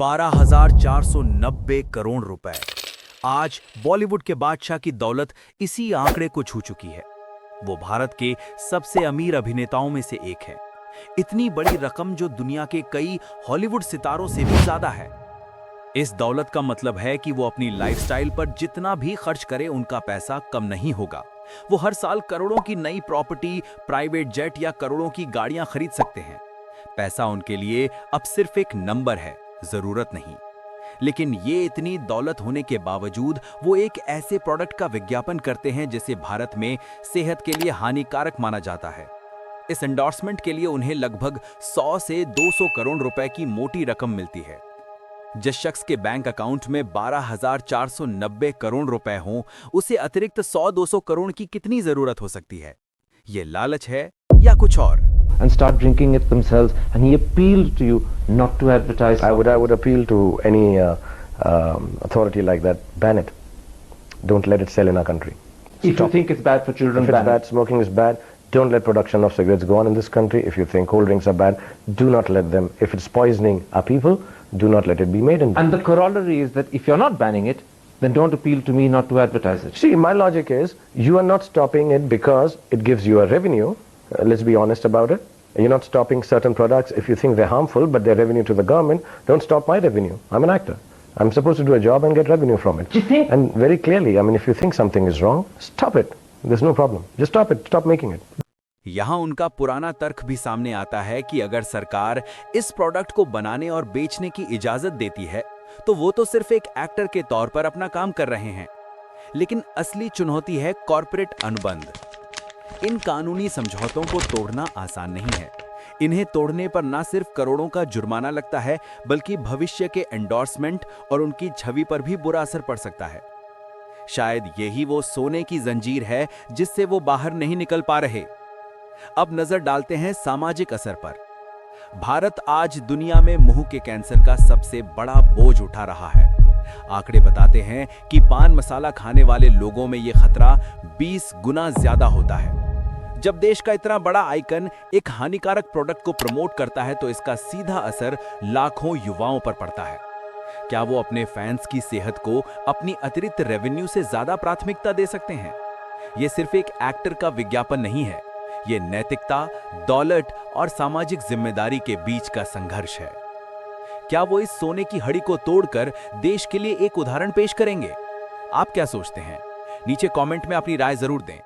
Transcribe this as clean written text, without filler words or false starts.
12,490 करोड़ रुपए। आज बॉलीवुड के बादशाह की दौलत इसी आंकड़े को छू चुकी है। वो भारत के सबसे अमीर अभिनेताओं में से एक है। इतनी बड़ी रकम जो दुनिया के कई हॉलीवुड सितारों से भी ज्यादा है। इस दौलत का मतलब है कि वो अपनी लाइफस्टाइल पर जितना भी खर्च करे उनका पैसा कम नहीं होगा। वो हर साल करोड़ों की नई प्रॉपर्टी, प्राइवेट जेट या करोड़ों की गाड़ियां खरीद सकते हैं। पैसा उनके लिए अब सिर्फ एक नंबर है, जरूरत नहीं। लेकिन ये इतनी दौलत होने के बावजूद वो एक ऐसे प्रोडक्ट का विज्ञापन करते हैं जिसे भारत में सेहत के लिए हानिकारक माना जाता है। इस एंडोर्समेंट के लिए उन्हें लगभग 100 से 200 करोड़ रुपए की मोटी रकम मिलती है। जिस शख्स के बैंक अकाउंट में 12,490 करोड़ रुपए हों, उसे अतिरिक्त 100-200 करोड़ की कितनी जरूरत हो सकती है? ये लालच है या कुछ और? And start drinking it themselves, and he appealed to you not to advertise. I would appeal to any authority like that. Ban it. Don't let it sell in our country. If you think it's bad for children, if it's ban bad, smoking is bad. Don't let production of cigarettes go on in this country. If you think cold drinks are bad, do not let them. If it's poisoning our people, do not let it be made in. And the corollary is that if you're not banning it, then don't appeal to me not to advertise it. See, my logic is you are not stopping it because it gives you a revenue. Let's be honest about it. You're not stopping certain products if you think they're harmful, but they're revenue to the government. Don't stop my revenue. I'm an actor. I'm supposed to do a job and get revenue from it. Do you think? And very clearly, I mean, if you think something is wrong, stop it. There's no problem. Just stop it. Stop making it. यहाँ उनका पुराना तर्क भी सामने आता है कि अगर सरकार इस प्रोडक्ट को बनाने और बेचने की इजाजत देती है, तो वो तो सिर्फ एक एक्टर के तौर पर अपना काम कर रहे हैं। लेकिन असली चुनौती है कॉर्पोरेट अनुबंध। इन कानूनी समझौतों को तोड़ना आसान नहीं है। इन्हें तोड़ने पर ना सिर्फ करोड़ों का जुर्माना लगता है, बल्कि भविष्य के एंडोर्समेंट और उनकी छवि पर भी बुरा असर पड़ सकता है। शायद यही वो सोने की जंजीर है जिससे वो बाहर नहीं निकल पा रहे। अब नजर डालते हैं सामाजिक असर पर। भारत आज दुनिया में मुंह के कैंसर का सबसे बड़ा बोझ उठा रहा है। आंकड़े बताते हैं कि पान मसाला खाने वाले लोगों में यह खतरा 20 गुना ज्यादा होता है। जब देश का इतना बड़ा आइकन एक हानिकारक प्रोडक्ट को प्रमोट करता है, तो इसका सीधा असर लाखों युवाओं पर पड़ता है। क्या वो अपने फैंस की सेहत को अपनी अतिरिक्त रेवेन्यू से ज्यादा प्राथमिकता दे सकते हैं? यह सिर्फ एक एक्टर का विज्ञापन नहीं है, ये नैतिकता, दौलत और सामाजिक जिम्मेदारी के बीच का संघर्ष है। क्या वो इस सोने की हड़ी को तोड़कर देश के लिए एक उदाहरण पेश करेंगे? आप क्या सोचते हैं? नीचे कमेंट में अपनी राय जरूर दें।